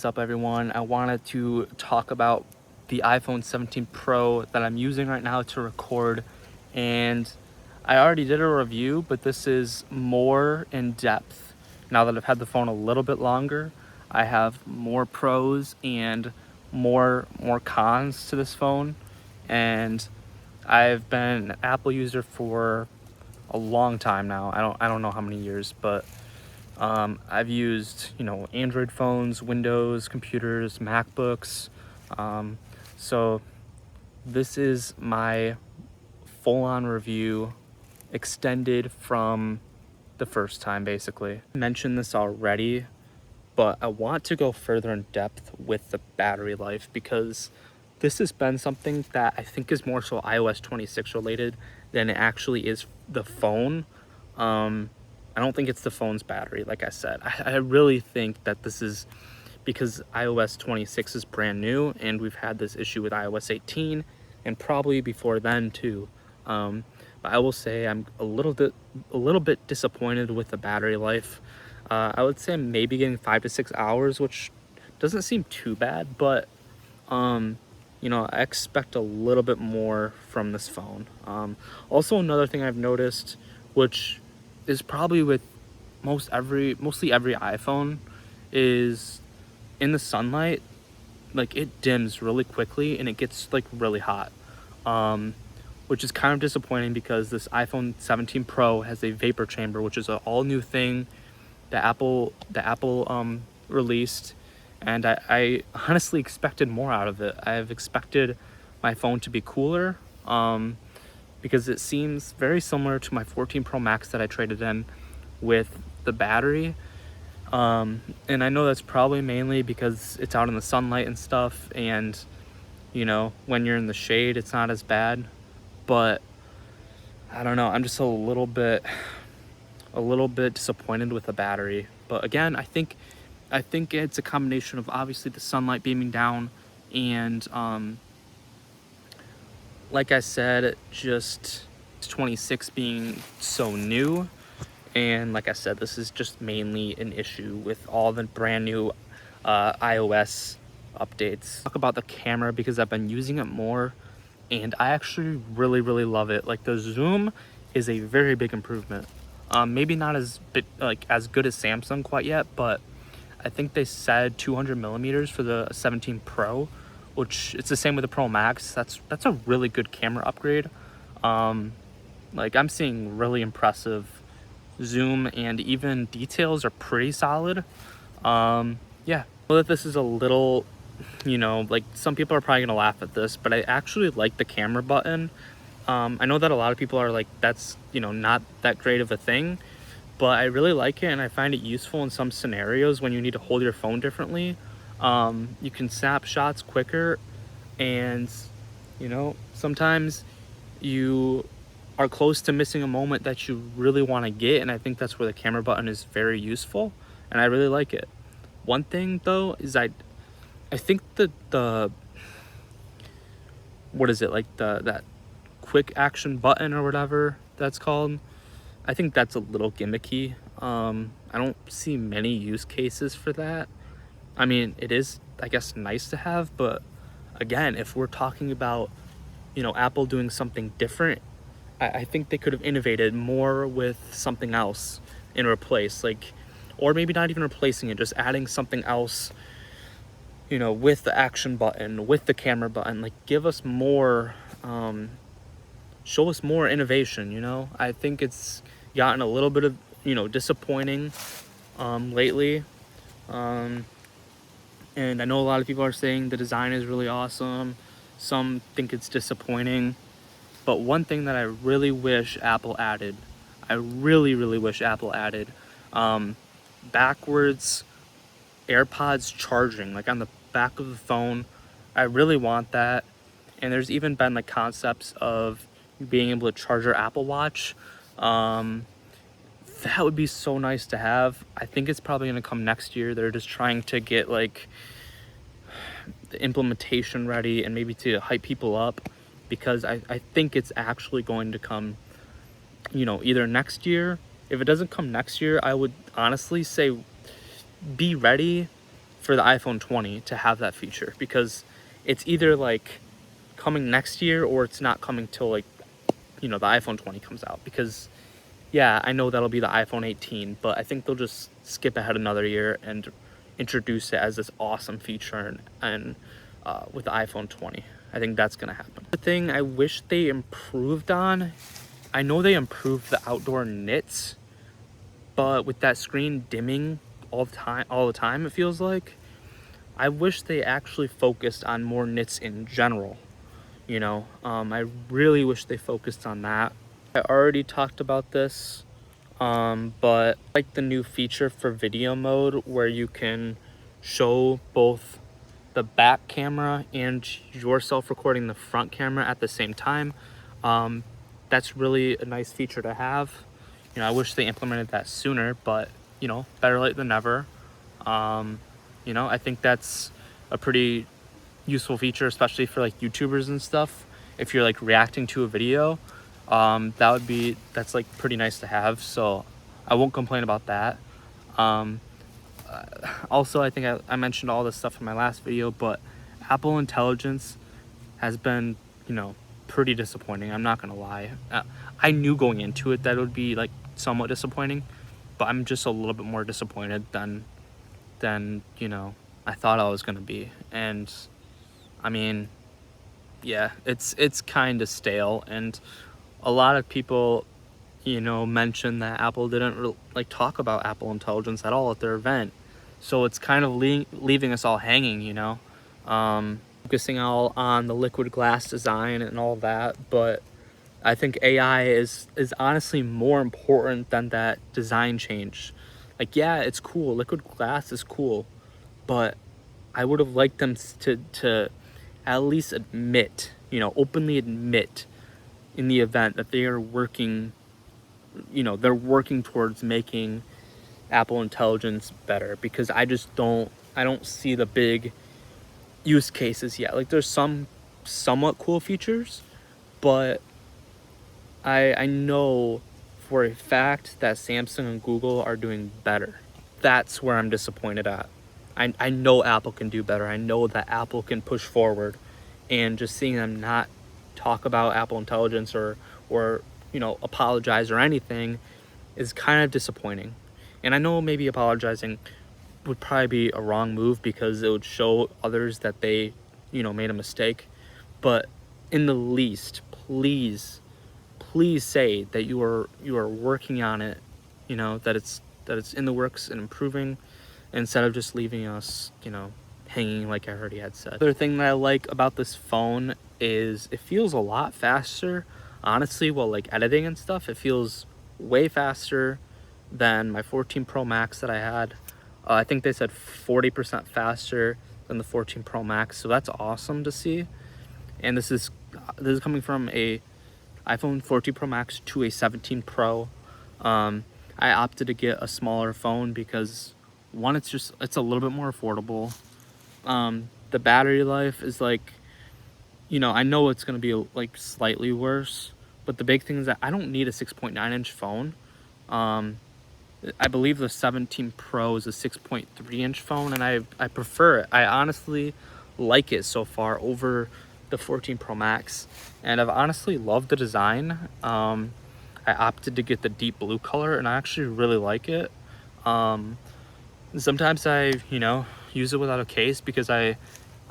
What's up, everyone? I wanted to talk about the iPhone 17 Pro that I'm using right now to record, and I already did a review, but this is more in depth. Now that I've had the phone a little bit longer, I have more pros and more cons to this phone, and I've been an Apple user for a long time now. I don't know how many years, but I've used, Android phones, Windows computers, MacBooks. So this is my full-on review, extended from the first time, basically. I mentioned this already, but I want to go further in depth with the battery life because this has been something that I think is more so iOS 26 related than it actually is the phone. I don't think it's the phone's battery, like I said. I really think that this is because iOS 26 is brand new and we've had this issue with iOS 18 and probably before then too. But I will say I'm a little bit disappointed with the battery life. I would say I'm maybe getting 5 to 6 hours, which doesn't seem too bad, but I expect a little bit more from this phone. Also, another thing I've noticed, which is probably with mostly every iPhone, is in the sunlight, like it dims really quickly and it gets like really hot, which is kind of disappointing because this iPhone 17 Pro has a vapor chamber, which is an all new thing that Apple released, and I honestly expected more out of it. I've expected my phone to be cooler, because it seems very similar to my 14 Pro Max that I traded in with the battery. And I know that's probably mainly because it's out in the sunlight and stuff, and when you're in the shade it's not as bad, but I don't know, I'm just a little bit disappointed with the battery. But again, I think it's a combination of obviously the sunlight beaming down and like I said, just 26 being so new. And like I said, this is just mainly an issue with all the brand new iOS updates. Talk about the camera because I've been using it more and I actually really love it. Like the zoom is a very big improvement. Maybe not as good as Samsung quite yet, but I think they said 200 millimeters for the 17 Pro, which it's the same with the Pro Max. That's a really good camera upgrade. Like I'm seeing really impressive zoom and even details are pretty solid. Yeah, I know that this is a little, like some people are probably gonna laugh at this, but I actually like the camera button. I know that a lot of people are like, that's not that great of a thing, but I really like it and I find it useful in some scenarios when you need to hold your phone differently. You can snap shots quicker, and sometimes you are close to missing a moment that you really want to get, and I think that's where the camera button is very useful and I really like it. One thing though is I think that the what is it, like that quick action button or whatever that's called, I think that's a little gimmicky. I don't see many use cases for that. I mean, it is, I guess, nice to have, but again, if we're talking about Apple doing something different, I think they could have innovated more with something else in replace, like, or maybe not even replacing it, just adding something else, with the action button, with the camera button. Like, give us more, show us more innovation. I think it's gotten a little bit of disappointing lately, and I know a lot of people are saying the design is really awesome. Some think it's disappointing. But one thing that I really wish Apple added, backwards AirPods charging, like on the back of the phone. I really want that. And there's even been like concepts of being able to charge your Apple Watch. That would be so nice to have. I think it's probably going to come next year. They're just trying to get like the implementation ready and maybe to hype people up, because I think it's actually going to come, either next year. If it doesn't come next year, I would honestly say be ready for the iPhone 20 to have that feature, because it's either like coming next year or it's not coming till like, you know, the iPhone 20 comes out. Because yeah, I know that'll be the iPhone 18, but I think they'll just skip ahead another year and introduce it as this awesome feature and with the iPhone 20. I think that's gonna happen. The thing I wish they improved on, I know they improved the outdoor nits, but with that screen dimming all the time, it feels like, I wish they actually focused on more nits in general. You know, I really wish they focused on that. I already talked about this, but like the new feature for video mode where you can show both the back camera and yourself recording the front camera at the same time. That's really a nice feature to have. You know, I wish they implemented that sooner, but you know, better late than never. You know, I think that's a pretty useful feature, especially for like YouTubers and stuff. If you're like reacting to a video, that's like pretty nice to have. So I won't complain about that. Also, I think I mentioned all this stuff in my last video, but Apple Intelligence has been, you know, pretty disappointing. I'm not gonna lie. I knew going into it that it would be like somewhat disappointing, but I'm just a little bit more disappointed than you know, I thought I was gonna be. And I mean, yeah, it's kind of stale, and a lot of people, you know, mentioned that Apple didn't like talk about Apple Intelligence at all at their event. So it's kind of leaving us all hanging, you know, focusing all on the liquid glass design and all that. But I think AI is honestly more important than that design change. Like, yeah, it's cool. Liquid glass is cool, but I would have liked them to at least admit, you know, openly admit in the event that they are working, you know, they're working towards making Apple Intelligence better, because I don't see the big use cases yet. Like, there's some somewhat cool features, but I know for a fact that Samsung and Google are doing better. That's where I'm disappointed at. I know Apple can do better. I know that Apple can push forward, and just seeing them not talk about Apple Intelligence or you know, apologize or anything is kind of disappointing. And I know maybe apologizing would probably be a wrong move, because it would show others that they, you know, made a mistake. But in the least, please say that you are working on it, you know, that it's in the works and improving, instead of just leaving us, you know, hanging like I already had said. Other thing that I like about this phone is it feels a lot faster. Honestly, while like editing and stuff, it feels way faster than my 14 Pro Max that I had. I think they said 40% faster than the 14 Pro Max, so that's awesome to see. And this is coming from a iPhone 14 Pro Max to a 17 Pro. I opted to get a smaller phone because, one, it's a little bit more affordable. The battery life is like, you know, I know it's gonna be like slightly worse, but the big thing is that I don't need a 6.9-inch phone. I believe the 17 Pro is a 6.3-inch phone, and I prefer it. I honestly like it so far over the 14 Pro Max, and I've honestly loved the design. I opted to get the deep blue color, and I actually really like it. Sometimes I, you know, use it without a case because I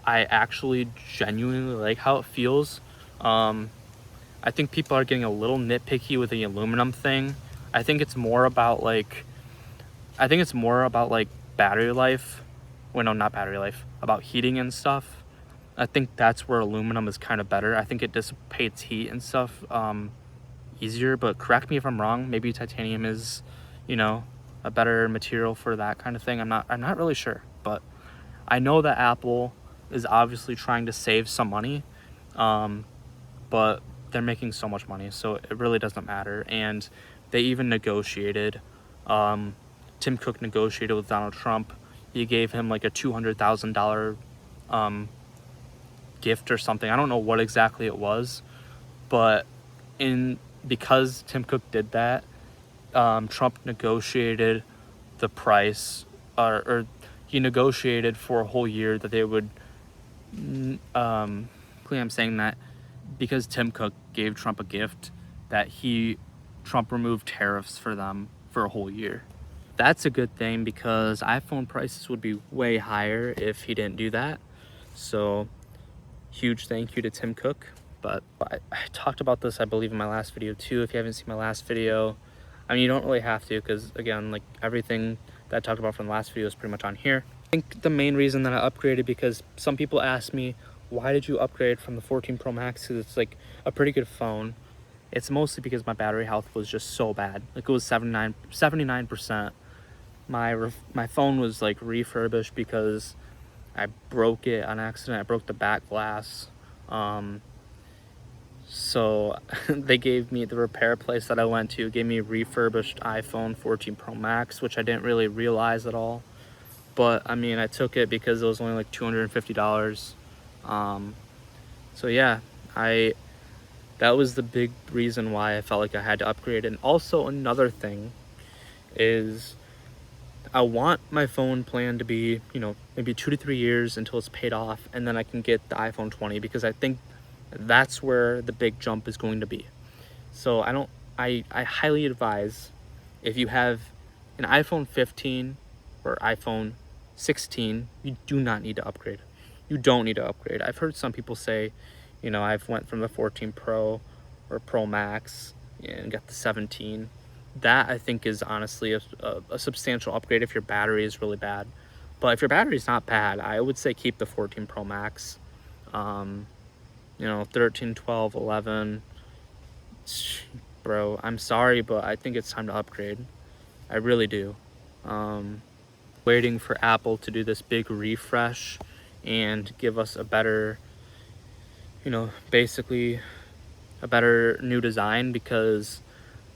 actually genuinely like how it feels. I think people are getting a little nitpicky with the aluminum thing. I think it's more about like battery life. Well, no, not battery life, about heating and stuff. I think that's where aluminum is kind of better. I think it dissipates heat and stuff easier, but correct me if I'm wrong. Maybe titanium is, you know, a better material for that kind of thing. I'm not really sure, but I know that Apple is obviously trying to save some money, but they're making so much money, so it really doesn't matter. And they even negotiated, Tim Cook negotiated with Donald Trump. He gave him like a $200,000 gift or something. I don't know what exactly it was, but because Tim Cook did that, Trump negotiated the price, or he negotiated for a whole year that they would, I'm saying that because Tim Cook gave Trump a gift, that Trump removed tariffs for them for a whole year. That's a good thing because iPhone prices would be way higher if he didn't do that. So huge thank you to Tim Cook. But I talked about this, I believe, in my last video too. If you haven't seen my last video, I mean, you don't really have to, because again, like, everything that I talked about from the last video is pretty much on here. I think the main reason that I upgraded, because some people ask me, why did you upgrade from the 14 Pro Max? Because it's like a pretty good phone. It's mostly because my battery health was just so bad. Like, it was 79%. My phone was like refurbished because I broke it on accident. I broke the back glass. So they gave me, the repair place that I went to gave me a refurbished iPhone 14 Pro Max, which I didn't really realize at all. But I mean, I took it because it was only like $250. So yeah, that was the big reason why I felt like I had to upgrade. And also another thing is, I want my phone plan to be, you know, maybe 2 to 3 years until it's paid off, and then I can get the iPhone 20, because I think that's where the big jump is going to be. So I highly advise, if you have an iPhone 15 or iPhone 16, you do not need to upgrade. You don't need to upgrade. I've heard some people say, you know, I've went from the 14 Pro or Pro Max and got the 17. That, I think, is honestly a substantial upgrade if your battery is really bad. But if your battery is not bad, I would say keep the 14 Pro Max. You know, 13, 12, 11. Bro, I'm sorry, but I think it's time to upgrade. I really do. Waiting for Apple to do this big refresh and give us a better, you know, basically a better new design, because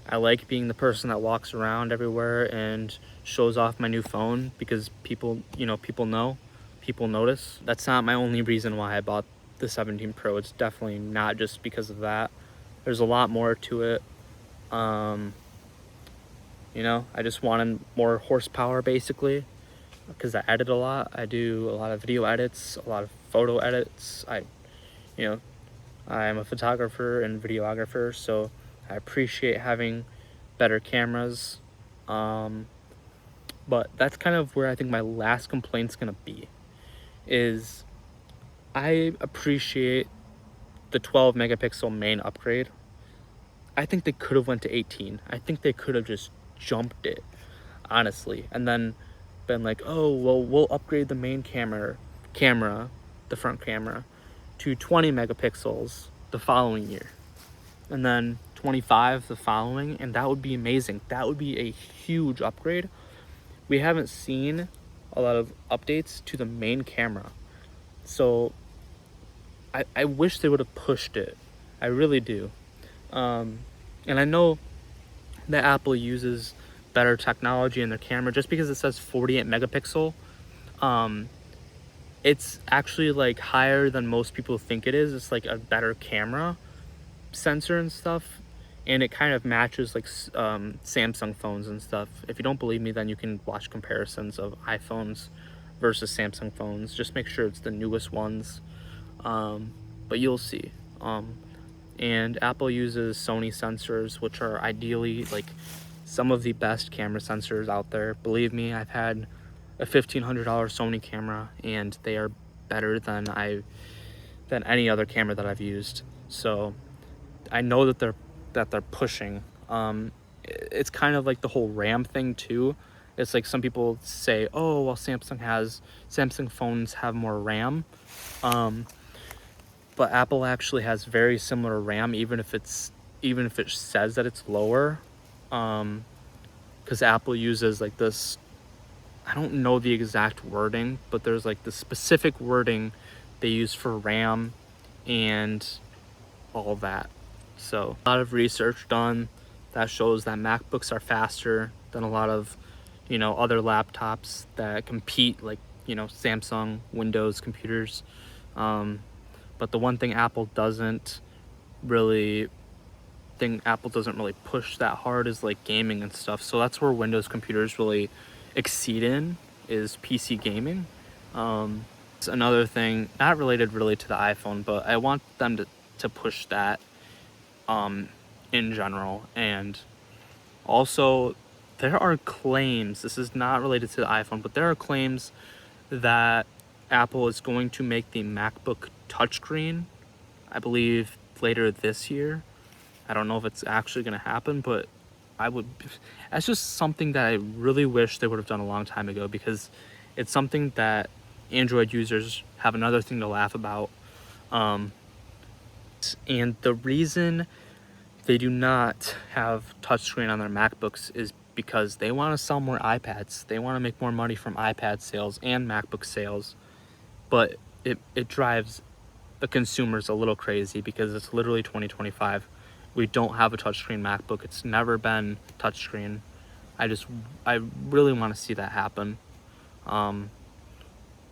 I like being the person that walks around everywhere and shows off my new phone, because people, you know, people notice. That's not my only reason why I bought the 17 Pro. It's definitely not just because of that. There's a lot more to it. You know, I just wanted more horsepower, basically, because I edit a lot. I do a lot of video edits, a lot of photo edits. You know, I'm a photographer and videographer, so I appreciate having better cameras. But that's kind of where I think my last complaint's gonna be, is I appreciate the 12 megapixel main upgrade. I think they could have went to 18. I think they could have just jumped it, honestly, and then been like, oh, well, we'll upgrade the main camera, the front camera, to 20 megapixels the following year, and then 25 the following, and that would be amazing. That would be a huge upgrade. We haven't seen a lot of updates to the main camera, so I wish they would have pushed it. I really do. And I know that Apple uses better technology in their camera. Just because it says 48 megapixel, it's actually like higher than most people think it is. It's like a better camera sensor and stuff, and it kind of matches like Samsung phones and stuff. If you don't believe me, then you can watch comparisons of iPhones versus Samsung phones. Just make sure it's the newest ones, but you'll see. And Apple uses Sony sensors, which are ideally like some of the best camera sensors out there. Believe me, I've had a $1,500 Sony camera, and they are better than any other camera that I've used. So I know that they're pushing. It's kind of like the whole RAM thing too. It's like some people say, oh, well, Samsung phones have more RAM. But Apple actually has very similar RAM, even if it says that it's lower, because Apple uses like this, I don't know the exact wording, but there's like the specific wording they use for RAM and all that. So a lot of research done that shows that MacBooks are faster than a lot of, you know, other laptops that compete, like, you know, Samsung, Windows computers. But the one thing Apple doesn't really push that hard is like gaming and stuff. So that's where Windows computers really exceed in, is PC gaming. It's another thing, not related really to the iPhone, but I want them to push that in general. And also, there are claims, this is not related to the iPhone, but there are claims that Apple is going to make the MacBook touchscreen, I believe, later this year. I don't know if it's actually going to happen, but that's just something that I really wish they would have done a long time ago, because it's something that Android users have another thing to laugh about. And the reason they do not have touchscreen on their MacBooks is because they want to sell more iPads. They want to make more money from iPad sales and MacBook sales. But it drives the consumers a little crazy, because it's literally 2025. We don't have a touchscreen MacBook. It's never been touchscreen. I really want to see that happen.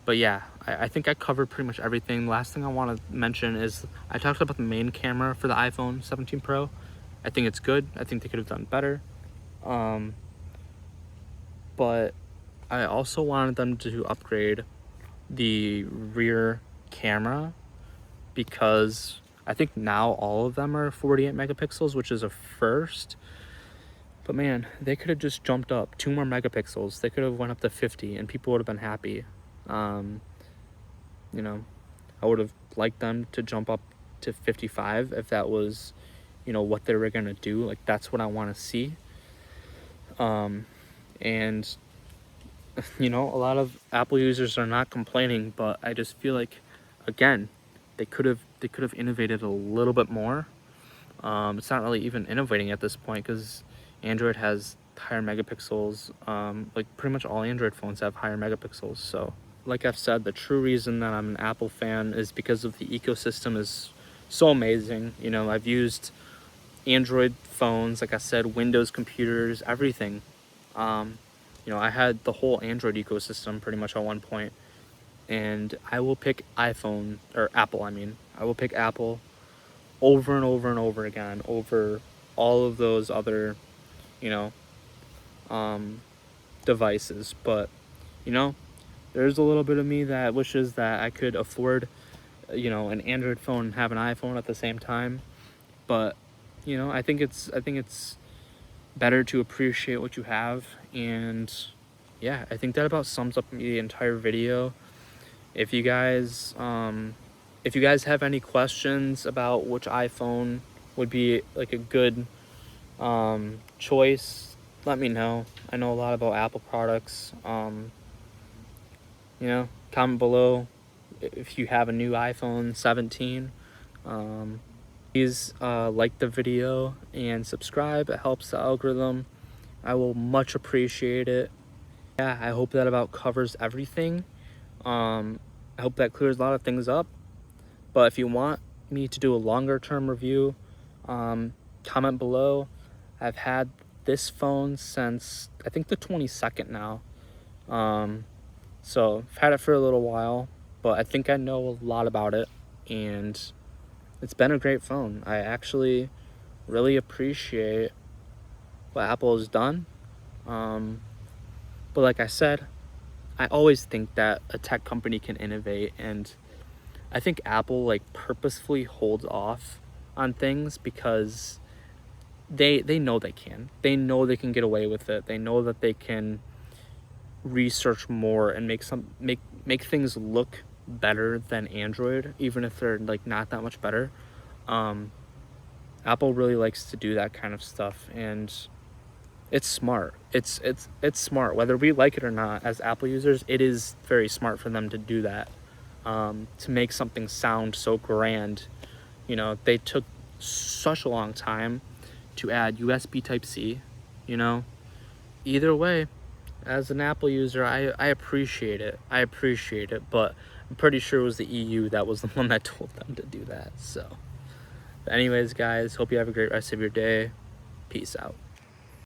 But yeah, I think I covered pretty much everything. Last thing I want to mention is I talked about the main camera for the iPhone 17 Pro. I think it's good. I think they could have done better. But I also wanted them to upgrade the rear camera, because I think now all of them are 48 megapixels, which is a first. But man, they could have just jumped up 2 more megapixels. They could have went up to 50 and people would have been happy. You know, I would have liked them to jump up to 55 if that was, you know, what they were going to do. Like, that's what I want to see. And you know, a lot of Apple users are not complaining, but I just feel like, again, they could have innovated a little bit more. It's not really even innovating at this point, because Android has higher megapixels. Like, pretty much all Android phones have higher megapixels. So like I've said, the true reason that I'm an Apple fan is because of the ecosystem is so amazing. You know, I've used Android phones, like I said, Windows computers, everything. You know, I had the whole Android ecosystem pretty much at one point, and I will pick iPhone, or Apple, I mean. I will pick Apple over and over and over again over all of those other, you know, devices. But, you know, there's a little bit of me that wishes that I could afford, you know, an Android phone and have an iPhone at the same time. But, you know, I think it's better to appreciate what you have. And yeah, I think that about sums up the entire video. If you guys have any questions about which iPhone would be like a good choice, let me know. I know a lot about Apple products. You know, comment below if you have a new iPhone 17. Please like the video and subscribe. It helps the algorithm. I will much appreciate it. Yeah, I hope that about covers everything. I hope that clears a lot of things up. But if you want me to do a longer term review, comment below. I've had this phone since I think the 22nd now. So I've had it for a little while, but I think I know a lot about it, and it's been a great phone. I actually really appreciate what Apple has done. But like I said, I always think that a tech company can innovate, and I think Apple like purposefully holds off on things because they know they can. They know they can get away with it. They know that they can research more and make things look better than Android, even if they're like not that much better. Apple really likes to do that kind of stuff, and it's smart. It's smart, whether we like it or not. As Apple users, it is very smart for them to do that, to make something sound so grand. You know, they took such a long time to add USB Type-C. You know, either way, as an Apple user, I appreciate it. But I'm pretty sure it was the EU that was the one that told them to do that. So, but anyways, guys, hope you have a great rest of your day. Peace out.